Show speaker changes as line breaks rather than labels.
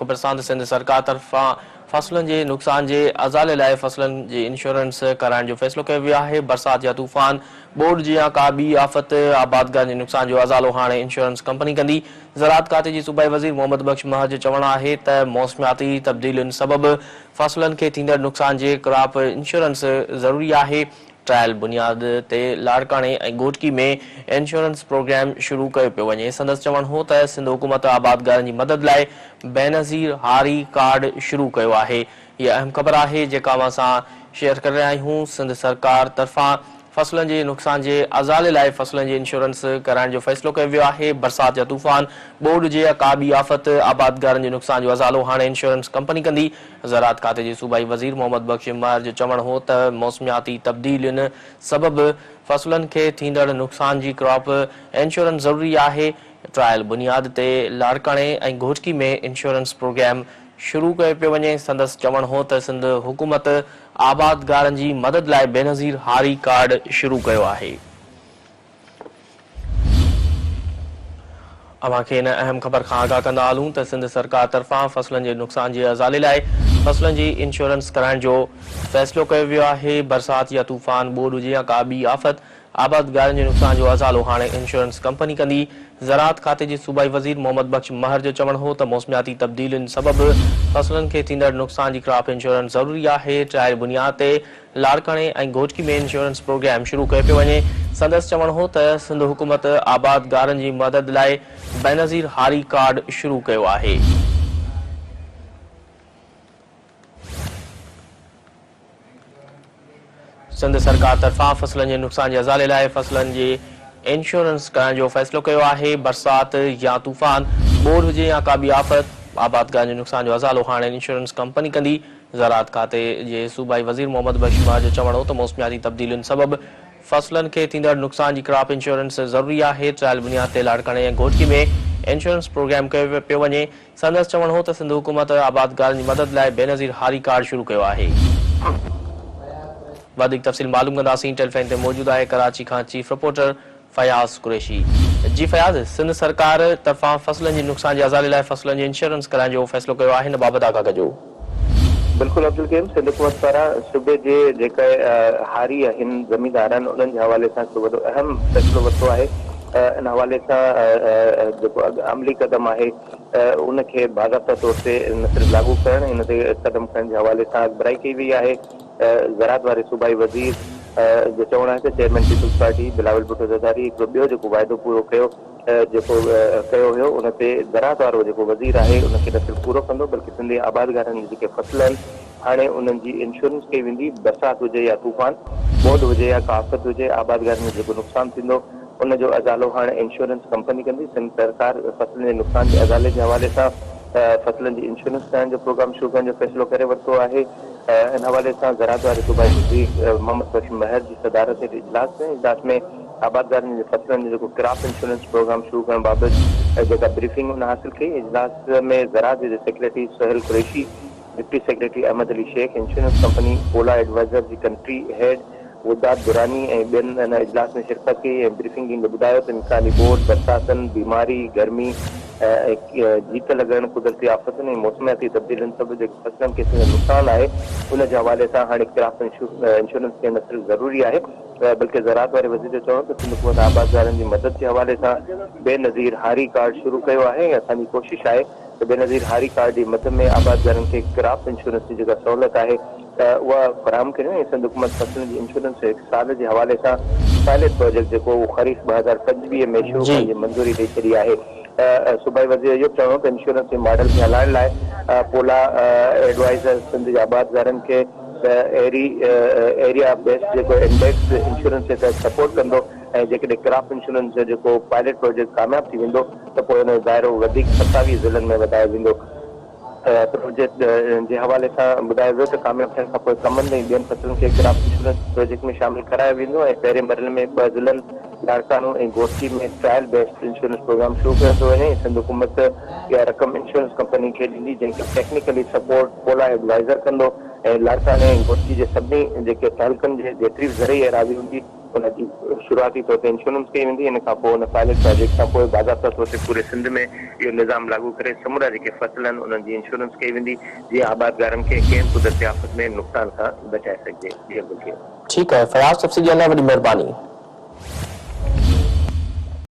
बरसात सिंध सरकार तरफां फसलनि जे नुक़सान जे अज़ाले लाइ फसलनि जी इंश्योरेंस कराइण जो फ़ैसिलो कयो वियो आहे। बरसात या तूफ़ान, ॿोॾ जी या का ॿी आफ़त, आबादगार जे नुक़सान जो अज़ालो हाणे इंश्योरेंस कंपनी कंदी। ज़राअत खाते जी सूबाई वज़ीर मोहम्मद बख्श महर जो चवणु आहे त मौसमियाती तब्दीलियुनि सबबि फसलनि खे थींदड़ नुक़सान जे क्रॉप इंश्योरेंस ज़रूरी आहे। ट्रायल बुनियाद ते लाड़काणे ऐं घोटकी में इंश्योरेंस प्रोग्राम शुरू कयो पियो वञे। संदसि चवणु हो त सिंध हुकूमत आबादगारनि जी मदद लाइ बेनज़ीर हारी कार्ड शुरू कयो आहे। हीअ अहम ख़बर आहे जेका असां शेयर करे रहिया आहियूं। सिंध सरकार तरफ़ां फसलनि जे नुक़सान जे अज़ाले लाइ फसलनि जी इंश्योरेंस कराइण जो फ़ैसिलो कयो वियो आहे। बरसात या तूफ़ान, ॿोॾ हुजे या का ॿी आफ़त, आबादगारनि जे नुक़सान जो अज़ालो हाणे इंश्योरेंस कंपनी कंदी। ज़राअत खाते जे सूबाई वज़ीर मोहम्मद बख्श महर जो चवणु हो त मौसमियाती तब्दीलियुनि सबबि फसलनि खे थींदड़ नुक़सान जी क्रॉप इंश्योरेंस ज़रूरी आहे। ट्रायल बुनियाद ते लाड़काणे ऐं घोटकी में इंश्योरेंस प्रोग्राम शुरू कयो पियो वञे। संदसि चवणु हो त सिंध हुकूमत आबादगारनि जी मदद लाइ बेनज़ीर हारी कार्ड शुरू कयो आहे। अव्हांखे इन अहम ख़बर खां आगाह कंदा हलूं त सिंध सरकार तरफ़ां फसलनि जे नुक़सान जे अज़ाले लाइ फसलनि जी इंश्योरेंस कराइण जो फ़ैसिलो कयो वियो आहे। बरसात या तूफ़ान, ॿोॾ हुजे या का ॿी आफ़त, आबादगारनि जे नुक़सान जो अज़ालो हाणे इंश्योरेंस कंपनी कंदी। ज़राअत खाते जे सूबाई वज़ीर मोहम्मद बख्श महर जो चवणु हो त मौसमियाती तब्दीलियुनि सबबि फसलनि खे थींदड़ नुक़सान जी क्रॉप इंश्योरेंस ज़रूरी आहे। ट्रायल बुनियाद ते लाड़काणे ऐं घोटकी में इंश्योरेंस प्रोग्राम शुरू कयो पियो वञे। संदसि चवणु हो त सिंध हुकूमत आबादगारनि जी मदद लाइ बेनज़ीर हारी कार्ड शुरू कयो आहे। सिंध सरकार तरफ़ां फसलनि जे नुक़सान जे अज़ाले लाइ फसलनि जी इंश्योरेंस कराइण जो फ़ैसिलो कयो आहे। बरसात या तूफ़ान, ॿोॾ हुजे या का ॿी आफ़त, आबादगारनि जे नुक़सान जो अज़ालो हाणे इंश्योरेंस कंपनी कंदी। ज़राअत खाते जे सूबाई वज़ीर मोहम्मद बख्श महर जो चवणु हो त मौसमियाती तब्दीलियुनि सबबि फसलनि खे थींदड़ नुक़सान जी क्रॉप इंश्योरेंस ज़रूरी आहे। ट्रायल बुनियाद ते लाड़काणे ऐं घोटकी में इंश्योरेंस प्रोग्राम कयो पियो वञे। संदसि चवणु हो त सिंध हुकूमत आबादगारनि जी मदद लाइ बेनज़ीर हारी कार्ड शुरू कयो आहे। वधीक तफ़सील मालूम कंदासीं। टेलीफोन ते मौजूदु आहे कराची खां चीफ रिपोर्टर फयाज़ कुरैशी। जी फयाज़, सिंध सरकार तरफ़ां फसलनि जे नुक़सान जे अज़ाले लाइ फसलनि जी इंश्योरेंस कराइण जो फ़ैसिलो कयो आहे, हिन बाबति आगाह कजो।
बिल्कुलु अब्दुल करीम, सिंध हुकूमत पारां सूबे जे जेके हारी आहिनि ज़मींदार आहिनि उन्हनि जे हवाले सां हिकु वॾो अहम फ़ैसिलो वरितो आहे। इन हवाले सां जेको अमली क़दम आहे उनखे बाज़ाब्ता तौर ते न सिर्फ़ु लागू करणु, इन ते क़दम खणण जे हवाले सां अॻिभराई कई वई आहे। ज़राअत वारे सूबाई वज़ीर जो चवणु आहे त चेयरमैन पीपल्स पार्टी बिलावल भुट्टो ज़रदारी हिकिड़ो ॿियो जेको वाइदो पूरो कयो जेको कयो हुयो उन ते ज़राअत वारो जेको वज़ीर आहे उनखे न सिर्फ़ु पूरो कंदो बल्कि सिंधी आबादगारनि जी जेके फसल आहिनि हाणे उन्हनि जी इंश्योरेंस कई वेंदी। बरसाति हुजे या तूफ़ान, ॿोॾ हुजे या का आफ़त हुजे, आबादगारनि में जेको नुक़सानु थींदो उनजो अज़ालो हाणे इंश्योरेंस कंपनी कंदी। सिंध सरकार फसलनि जे नुक़सान जे अज़ाले जे हवाले सां फसलनि जी इंश्योरेंस कराइण जो प्रोग्राम शुरू करण जो फ़ैसिलो करे वरितो आहे। इन हवाले सां ज़राअत वारे सूबाई वज़ीर मोहम्मद बख्श महर जी सदारत ते इजलास में आबादगारनि जे फसलनि जो जेको क्रॉप इंश्योरेंस प्रोग्राम शुरू करण बाबति जेका ब्रीफिंग उन हासिल कई। इजलास में ज़राअत जे secretary Sohail Qureshi, deputy secretary Ahmed Ali Shaikh, insurance company ओला एडवाइज़र जी कंट्री हेड वुदात दुरानी ऐं ॿियनि इन इजलास में शिरकत कई ऐं ब्रीफिंग ॾींदे ॿुधायो त मिसाली ॿोॾ, बरसातनि, बीमारी, गर्मी जीत लॻण, कुदरती आफ़तुनि ऐं मौसमियाती तब्दीलियुनि सभु जेके फसलनि खे थींदड़ नुक़सानु आहे उन जे हवाले सां हाणे क्रॉप इंश्योरेंस थियणु न सिर्फ़ु ज़रूरी आहे बल्कि ज़राअत वारे वज़ीर जो चवणु त सिंध हुकूमत आबादगारनि जी मदद जे हवाले सां बेनज़ीर हारी कार्ड शुरू कयो आहे। असांजी कोशिशि आहे त बेनज़ीर हारी कार्ड जी मद में आबादगारनि खे क्रॉप इंश्योरेंस जी जेका सहूलियत आहे उहा फराहम करियूं ऐं सिंध हुकूमत फसलनि जी इंश्योरेंस हिकु साल जे हवाले सां पायलट प्रोजेक्ट जेको ख़रीफ़ 2025 में शुरू करण जी मंज़ूरी ॾेई छॾी आहे। सूबाई वज़ीर इहो चवणो त इंश्योरेंस जे मॉडल खे हलाइण लाइ पोला एडवाइज़र सिंध जे आबादगारनि खे एरिया बेस्ड जेको इंडेक्स इंश्योरेंस जे तहत सपोर्ट कंदो ऐं जेकॾहिं क्रॉप इंश्योरेंस जो जेको पायलट प्रोजेक्ट कामयाबु थी वेंदो त पोइ हुन जो दाइरो वधीक 27 ज़िलनि में वधाए वेंदो। प्रोजेक्ट जे हवाले सां ॿुधायो वियो त कामयाबु थियण खां पोइ कमनि ऐं ॿियनि फसलनि खे क्रॉप इंश्योरेंस प्रोजेक्ट में शामिलु करायो वेंदो ऐं पहिरें मरहले में 2 ज़िलनि लाड़कानो ऐं घोटकी में ट्रायल बेस्ड इंश्योरेंस प्रोग्राम शुरू कयो थो वञे। सिंध हुकूमत इहा रक़म इंश्योरेंस कंपनी खे ॾींदी जंहिंखे टेक्निकली सपोर्ट पोला एडवाइज़र कंदो ऐं लाड़काने ऐं घोटकी जे सभिनी जेके तहलकनि जे जेतिरी बि ज़रिए एराज़ी हूंदी उनजी शुरूआती तौर ते इंश्योरेंस कई वेंदी, इन खां पोइ उन पायलट प्रोजेक्ट खां पोइ बाज़ाब्ता तौर ते पूरे सिंध में इहो निज़ाम लागू करे समूरा जेके फसल आहिनि उन्हनि जी इंश्योरेंस कई वेंदी, जीअं आबादगारनि खे कंहिं कुदरती आफ़त में नुक़सान खां बचाए सघिजे। जी अब्दुल कीम।
ठीकु आहे फयाज़, सब्सिडी लाइ वॾी महिरबानी।